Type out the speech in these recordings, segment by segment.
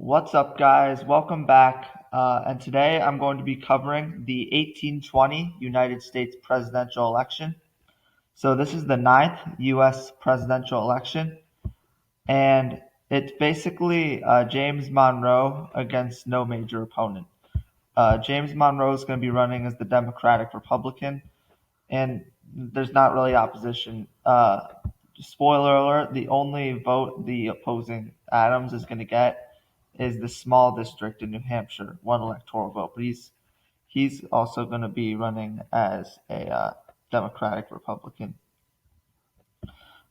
What's up, guys? Welcome back. And today I'm going to be covering the 1820 United States presidential election. So, this is the ninth U.S. presidential election, and it's basically James Monroe against no major opponent. James Monroe is going to be running as the Democratic Republican, and there's not really opposition. Spoiler alert, the only vote the opposing Adams is going to get is the small district in New Hampshire, one electoral vote. But he's also going to be running as a Democratic Republican.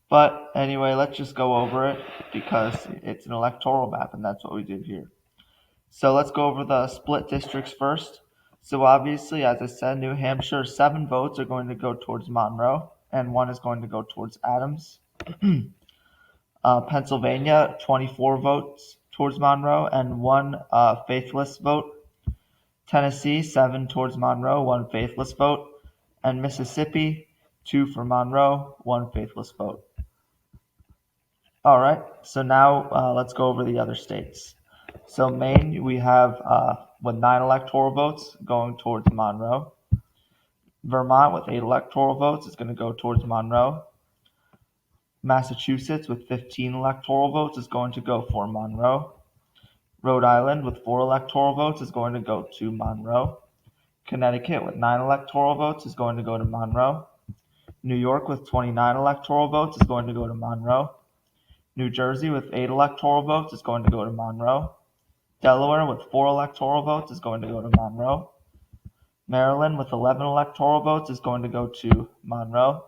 But anyway, let's just go over it because it's an electoral map, and that's what we did here. So let's go over the split districts first. So obviously, as I said, New Hampshire, 7 votes are going to go towards Monroe, and 1 is going to go towards Adams. Pennsylvania, 24 votes towards Monroe, and 1 faithless vote. Tennessee, 7 towards Monroe, 1 faithless vote. And Mississippi, 2 for Monroe, 1 faithless vote. All right, so now let's go over the other states. So Maine, we have with 9 electoral votes going towards Monroe. Vermont with 8 electoral votes is going to go towards Monroe. Massachusetts with 15 electoral votes is going to go for Monroe. Rhode Island with 4 electoral votes is going to go to Monroe. Connecticut with 9 electoral votes is going to go to Monroe. New York with 29 electoral votes is going to go to Monroe. New Jersey with 8 electoral votes is going to go to Monroe. Delaware with 4 electoral votes is going to go to Monroe. Maryland with 11 electoral votes is going to go to Monroe.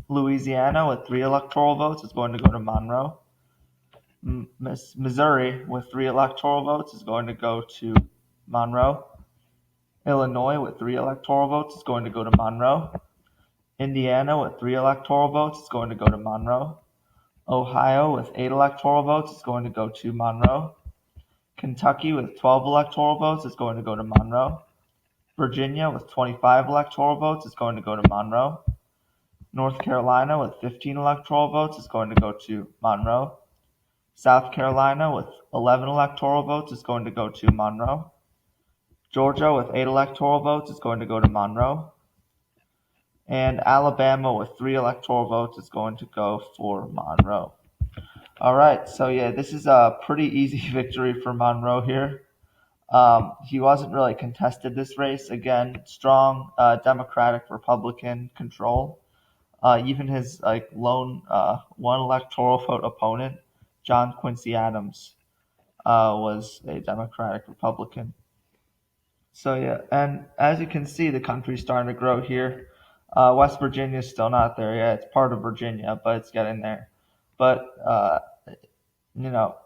Louisiana with 3 electoral votes is going to go to Monroe. Missouri with 3 electoral votes is going to go to Monroe. Illinois with 3 electoral votes is going to go to Monroe. Indiana with 3 electoral votes is going to go to Monroe. Ohio with 8 electoral votes is going to go to Monroe. Kentucky with 12 electoral votes is going to go to Monroe. Virginia with 25 electoral votes is going to go to Monroe. North Carolina with 15 electoral votes is going to go to Monroe. South Carolina with 11 electoral votes is going to go to Monroe. Georgia with 8 electoral votes is going to go to Monroe. And Alabama with 3 electoral votes is going to go for Monroe. All right, so yeah, this is a pretty easy victory for Monroe here. He wasn't really contested this race. Again, strong Democratic Republican control. Even his lone 1 electoral vote opponent, John Quincy Adams, was a Democratic Republican. So yeah, and as you can see, the country's starting to grow here. West Virginia is still not there yet. It's part of Virginia, but it's getting there. But you know,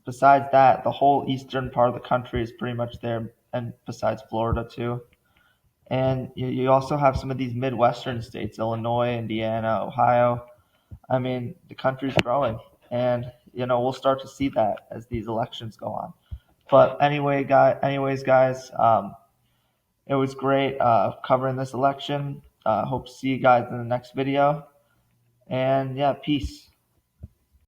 besides that, the whole eastern part of the country is pretty much there, and besides Florida too. And you also have some of these Midwestern states, Illinois, Indiana, Ohio. I mean, the country's growing, and we'll start to see that as these elections go on. But anyways, guys, it was great covering this election. Hope to see you guys in the next video. And yeah, peace.